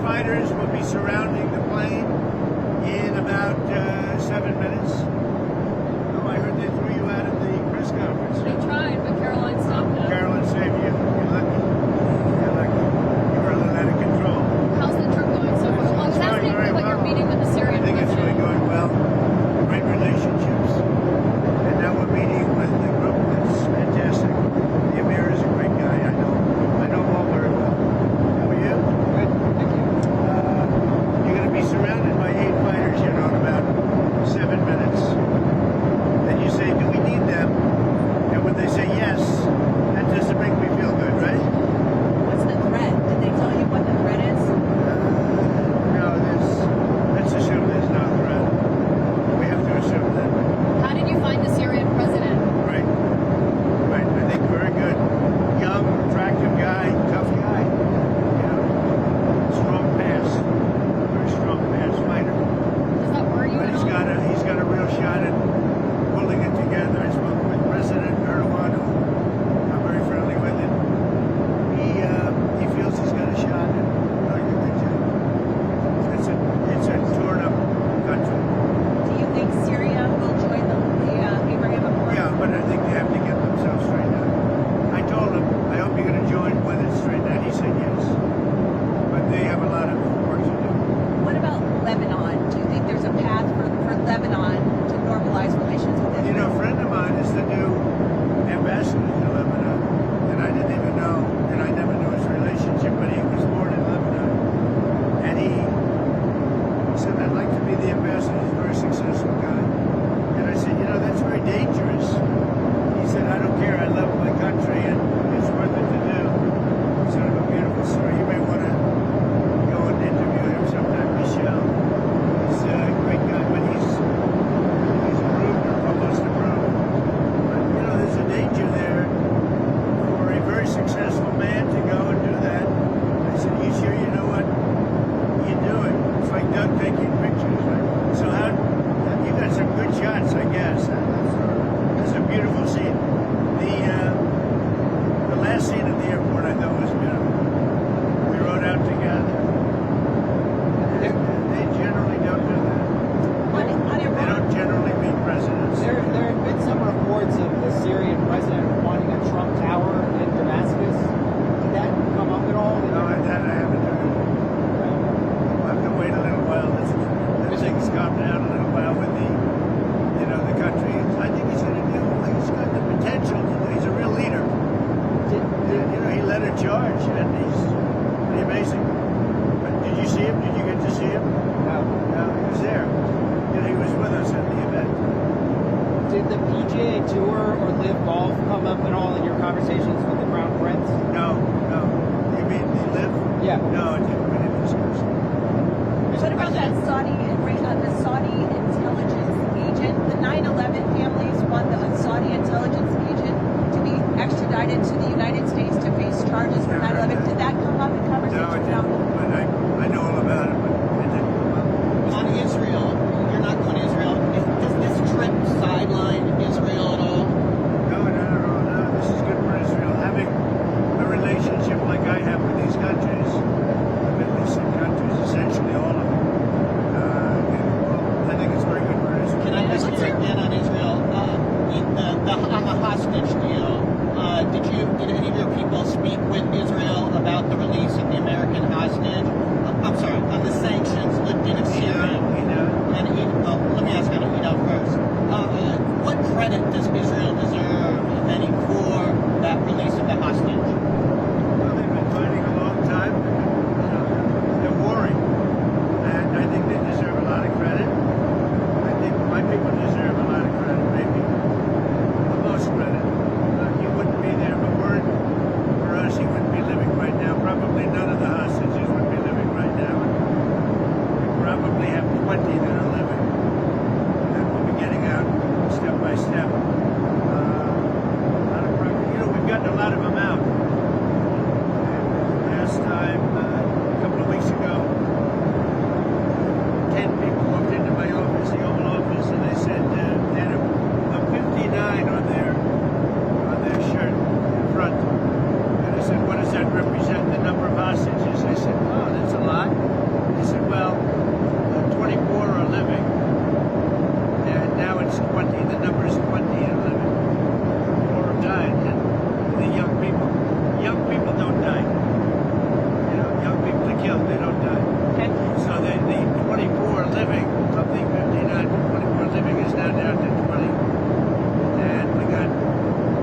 fighters will be surrounding the plane in about 7 minutes. Oh, I heard they threw you out of the press conference. They tried, but Caroline stopped them. Caroline saved you. You're lucky. You're lucky. You were a little out of control. How's the trip going so far? Well, I was asking very about your well. meeting with the Syrian I think it's really president. going well. Great relationships. And now we're meeting with the group that's fantastic. The Emir is a great guy. I know him all very well. How are you? Good, thank you. You're going to be surrounded by 8 fighters, in about 7 minutes. Then you say, do we need them? And when they say yes, that doesn't make me feel good, right? What's the threat? Did they tell you what the threat is? No, let's assume there's no threat. We have to assume that. How did you find the Syrian president? Right. I think very good. Young, attractive guy, tough guy. Strong pass. Very strong pass fighter. Does that worry you But at he's all? got a real shot at pulling it together. I spoke with President Erdogan, who I'm very friendly with him. He feels he's got a shot at doing a good job. It's a torn up country. Do you think Syria will join the Abraham Accord? Yeah, but I think they have to get themselves straightened out. I told him, I hope you're going to join when it's straightened out. He said yes. But they have a lot of work to do. What about Lebanon? Do you think there's a path for Lebanon to normalize relations with You know, Israel? a friend of mine is the new ambassador to Lebanon, and I didn't even know, and I never knew his relationship, but he was born in Lebanon. And he said, I'd like to be the ambassador. He's a very successful guy. And I said, that's very dangerous. He said, I don't care. I love my country, and it's worth it to do. Sort of a beautiful story. You may want to go and interview him sometime, Michelle. He's a great guy, but he's a groomer, almost a groomer. But, there's a danger there for a very successful man to go and do that. I said, you sure you know what? You do it. It's like Doug taking pictures, right? So you got some good shots, I guess. It's a beautiful scene. The last scene at the airport I thought was beautiful. We rode out together. They generally don't do that. On They Iran, don't generally meet presidents. There have been some reports of the Syrian president wanting a Trump Tower in Damascus. Did that come up at all? No, that I haven't heard. We'll have to wait a little while. Let things calm down a little while with the country. I think he's going to do. He's got the potential to do. He's a real leader. He led a charge, and he's pretty amazing. But did you see him? Did you get to see him? No. No, he was there. He was with us at the event. Did the PGA Tour or Live Golf come up at all in your conversations with the Crown Prince? No. You mean the live? Yeah. No, we didn't discuss it. what about the Saudi intelligence agent? The 9/11 families want the Saudi intelligence agent to be extradited to the United States to face charges for 9/11. Did that come up in No, conversation? it didn't. But I know all about it, but it didn't come up. On Israel, you're not going to Israel. Does this trip sideline Israel at all? No. This is good for Israel. Having a relationship like I have with these countries, Middle Eastern countries, essentially all of them, I think it's very good for Israel. Can I ask you again on Israel? On the hostage deal, did any of your people speak with Israel about the release of the American hostage? I'm sorry, on the sanctions lifting of Syria. And let me ask Ina first. What credit does Israel deserve, if any, for that release of the hostage? Well, they've been fighting a long time. They're warring. And I think they deserve a lot of credit. I think my people deserve a lot of credit, maybe the most credit. He wouldn't be there if it weren't for us. He wouldn't be living right now. Probably none of the hostages would be living right now. We probably have 20 that are living. And we'll be getting out step by step. We've gotten a lot of them out. And last time, a couple of weeks ago, 10 people walked into my office, the Oval Office, and they said they had a 59 on their shirt in front. And I said, what does that represent, the number of hostages? They said, oh, that's a lot. people don't die. You know, young people are killed, they don't die. Okay. So the 24 living, of the 59 to 24 living is now down to 20. And we got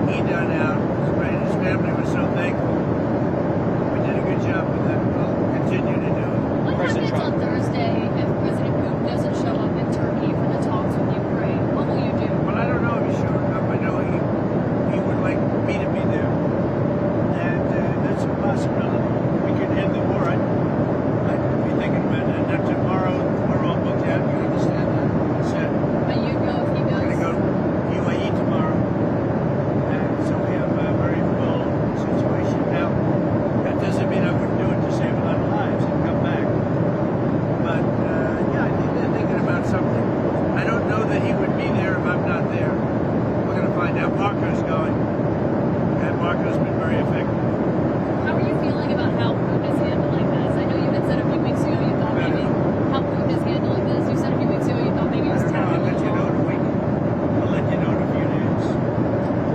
Ida now. His family was so thankful. We did a good job with that. We'll continue to do it. What President happens on Trump. Thursday if President Putin doesn't show up in Turkey for the talks with Ukraine? What will you do? Well, I don't know if he's showing up. I know he would like me to be there. And that's a possibility. We could end the war. I'd be thinking about that. Not tomorrow. We're all booked out. You understand that? I said, But you go if he we're going to goes. go UAE tomorrow. And so we have a very full situation. Now, that doesn't mean I wouldn't do it to save a lot of lives and come back. But, yeah, I think they're thinking about something. I don't know that he would be there if I'm not there. We're going to find out. Marco's going. And Marco's been very effective. How are you feeling about how Putin is handling this? I know you had said a few weeks ago you thought maybe how Putin is handling this. You said a few weeks ago you thought maybe it I was don't know. I'll let you know in a week. I'll let you know in a few days.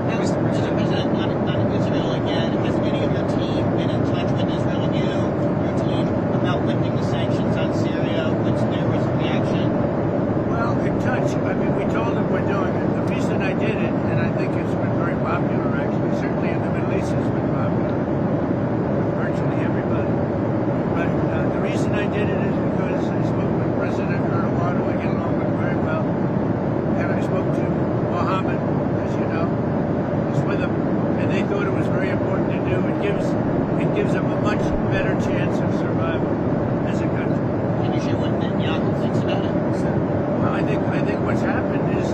Now, Mr. President, on Israel again, has any of your team been in touch with Israel and your team about lifting the sanctions on Syria once there was reaction? Well, in touch. I mean, we told them we're doing it. The reason I did it, and I think it's been very popular actually, certainly in the Middle East it's been popular. Virtually everybody. But the reason I did it is because I spoke with President Erdogan, who I get along with very well. And I spoke to Mohammed, as you know, was with them. And they thought it was very important to do. It gives them a much better chance of survival as a country. Can you share what Netanyahu thinks about it? Well, I think what's happened is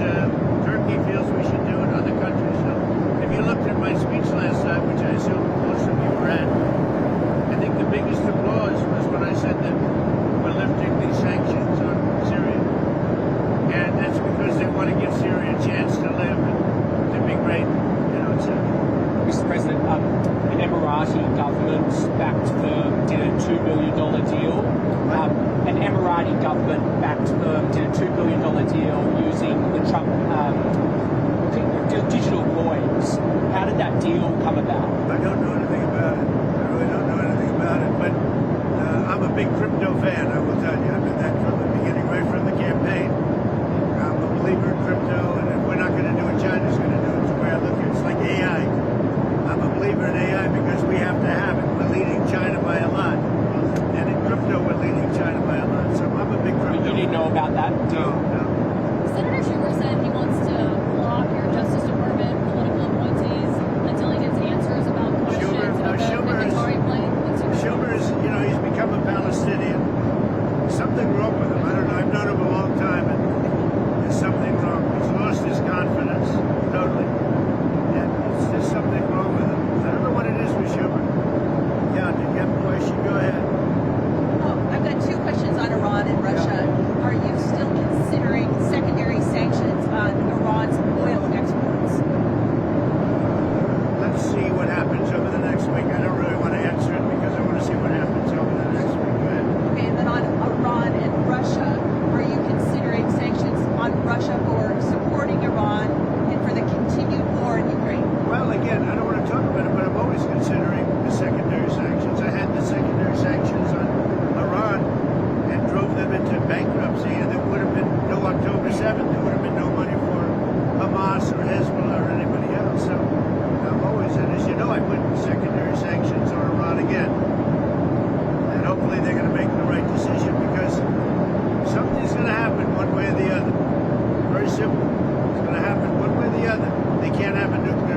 Turkey feels we should do it. Other countries don't. If you looked at my speech last night, which I assume most of you were at, I think the biggest applause was when I said that we're lifting these sanctions on Syria, and that's because they want to give Syria a chance to live and to be great, you know, etc. Mr. President, an Emirati government backed firm did a $2 billion deal. An Emirati government backed firm did a $2 billion deal using the Trump digital coins. How did that deal come about? I don't know anything about it. I really don't know anything about it, but I'm a big crypto fan, I will tell you. I've been that from the beginning, right from the campaign. I'm a believer in crypto, and if we're not going to do it, China's going to do it. It's the way I look at it. It's like AI. I'm a believer in AI because we have to have it. We're leading China by a lot. And in crypto, we're leading China by a lot. So I'm a big crypto You didn't know fan. about that No, deal? no. Senator Schumer said he wants to block your Justice Department political appointees until he gets answers about questions about the Qatari plane. Schumer's, you know, he's become a Palestinian. There's something wrong with him. I don't know. I've known him a long time, and there's something wrong. He's lost his confidence totally, and it's just something wrong with him. I don't know what it is with Schumer. Yeah, did you have a question? Go ahead. Oh, I've got two questions on Iran and Russia. Are you still considering secondary sanctions on Iran's oil exports? Let's see what happens over the next week. I don't really want to answer it because I want to see what happens over the next week. Go ahead. Okay, and then on Iran and Russia, are you considering sanctions on Russia for supporting Iran and for the continued war in Ukraine? Well, again, I don't want to talk about it, but I'm always considering the secondary sanctions. I had the secondary sanctions on Iran and drove them into bankruptcy, and there would have been no October 7th. There would have been no money for Hamas or Hezbollah or anybody else. So I'm always, and as you know, I put secondary sanctions on Iran again. And hopefully they're going to make the right decision because something's going to happen one way or the other. Very simple. It's going to happen one way or the other. They can't have a nuclear